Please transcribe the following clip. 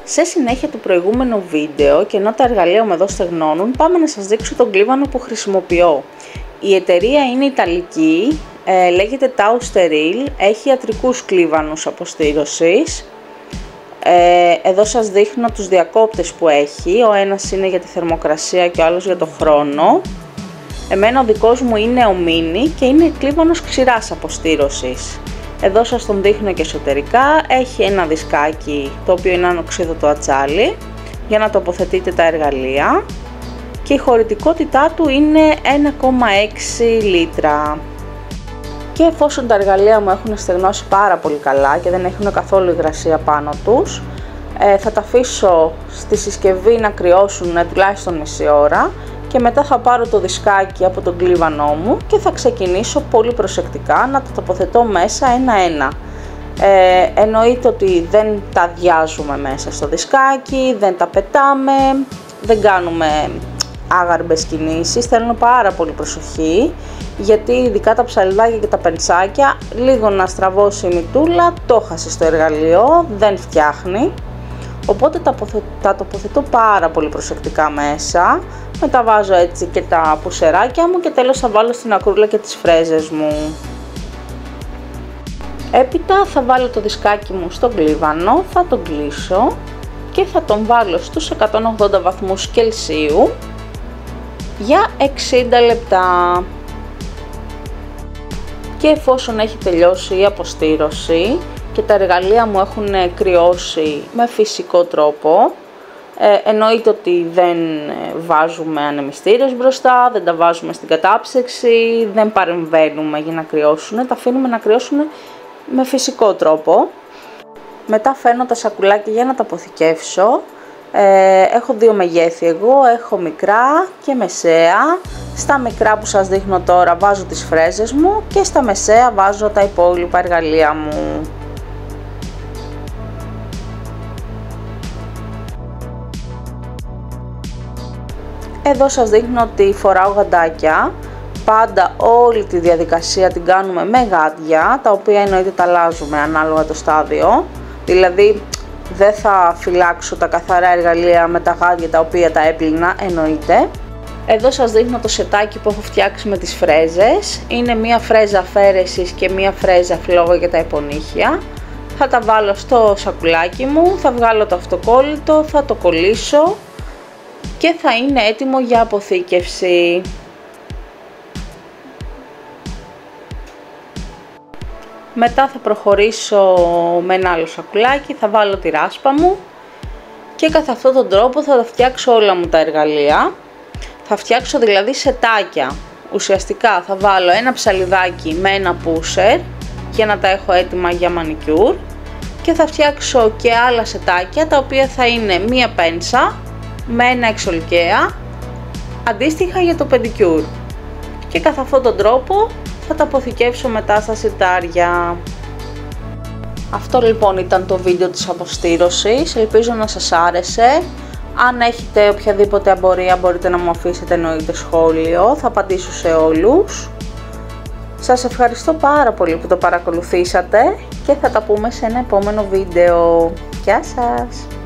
Σε συνέχεια του προηγούμενου βίντεο και ενώ τα εργαλεία μου εδώ στεγνώνουν, πάμε να σας δείξω τον κλίβανο που χρησιμοποιώ. Η εταιρεία είναι ιταλική, λέγεται Tausteril, έχει ιατρικούς κλίβανους αποστήρωσης. Εδώ σας δείχνω τους διακόπτες που έχει, ο ένας είναι για τη θερμοκρασία και ο άλλος για το χρόνο. Εμένα ο δικός μου είναι ο Mini και είναι κλίβανος ξηράς αποστήρωσης. Εδώ σας τον δείχνω και εσωτερικά, έχει ένα δισκάκι το οποίο είναι ανοξίδωτο ατσάλι για να τοποθετείτε τα εργαλεία και η χωρητικότητά του είναι 1,6 λίτρα. Και εφόσον τα εργαλεία μου έχουν στεγνώσει πάρα πολύ καλά και δεν έχουν καθόλου υγρασία πάνω τους, θα τα αφήσω στη συσκευή να κρυώσουν τουλάχιστον μισή ώρα και μετά θα πάρω το δισκάκι από τον κλίβανό μου και θα ξεκινήσω πολύ προσεκτικά να τα τοποθετώ μέσα ένα-ένα. Εννοείται ότι δεν τα αδειάζουμε μέσα στο δισκάκι, δεν τα πετάμε, δεν κάνουμε άγαρμπες κινήσεις, θέλουν πάρα πολύ προσοχή, γιατί ειδικά τα ψαλιδάκια και τα πεντσάκια, λίγο να στραβώσει η μυτούλα, το χάσει στο εργαλείο, δεν φτιάχνει. Οπότε τα τοποθετώ πάρα πολύ προσεκτικά μέσα, μετά βάζω έτσι και τα πουσεράκια μου και τέλος θα βάλω στην ακρούλα και τις φρέζες μου. Έπειτα θα βάλω το δισκάκι μου στον κλίβανο, θα τον κλείσω και θα τον βάλω στους 180 βαθμούς Κελσίου για 60 λεπτά. Και εφόσον έχει τελειώσει η αποστήρωση και τα εργαλεία μου έχουν κρυώσει με φυσικό τρόπο, εννοείται ότι δεν βάζουμε ανεμιστήρες μπροστά, δεν τα βάζουμε στην κατάψυξη, δεν παρεμβαίνουμε για να κρυώσουν, τα αφήνουμε να κρυώσουν με φυσικό τρόπο. Μετά φέρνω τα σακουλάκια για να τα αποθηκεύσω. Έχω δύο μεγέθη εγώ, έχω μικρά και μεσαία. Στα μικρά που σας δείχνω τώρα βάζω τις φρέζες μου και στα μεσαία βάζω τα υπόλοιπα εργαλεία μου. Εδώ σας δείχνω ότι φοράω γαντάκια. Πάντα όλη τη διαδικασία την κάνουμε με γάντια, τα οποία εννοείται τα αλλάζουμε ανάλογα το στάδιο. Δηλαδή δεν θα φυλάξω τα καθαρά εργαλεία με τα γάντια τα οποία τα έπλυνα, εννοείται. Εδώ σας δείχνω το σετάκι που έχω φτιάξει με τις φρέζες. Είναι μία φρέζα αφαίρεσης και μία φρέζα φλόγα για τα υπονύχια. Θα τα βάλω στο σακουλάκι μου, θα βγάλω το αυτοκόλλητο, θα το κολλήσω και θα είναι έτοιμο για αποθήκευση. Μετά θα προχωρήσω με ένα άλλο σακουλάκι, θα βάλω τη ράσπα μου και καθ' αυτόν τον τρόπο θα τα φτιάξω όλα μου τα εργαλεία. Θα φτιάξω δηλαδή σετάκια. Ουσιαστικά θα βάλω ένα ψαλιδάκι με ένα πούσερ για να τα έχω έτοιμα για μανικιούρ και θα φτιάξω και άλλα σετάκια τα οποία θα είναι μία πένσα με ένα εξολκαία αντίστοιχα για το πεντικιούρ και καθ' αυτόν τον τρόπο θα τα αποθηκεύσω μετά στα σιτάρια. Αυτό λοιπόν ήταν το βίντεο της αποστήρωσης, ελπίζω να σας άρεσε. Αν έχετε οποιαδήποτε απορία μπορείτε να μου αφήσετε εννοείται σχόλιο, θα απαντήσω σε όλους. Σας ευχαριστώ πάρα πολύ που το παρακολουθήσατε και θα τα πούμε σε ένα επόμενο βίντεο. Γεια σας!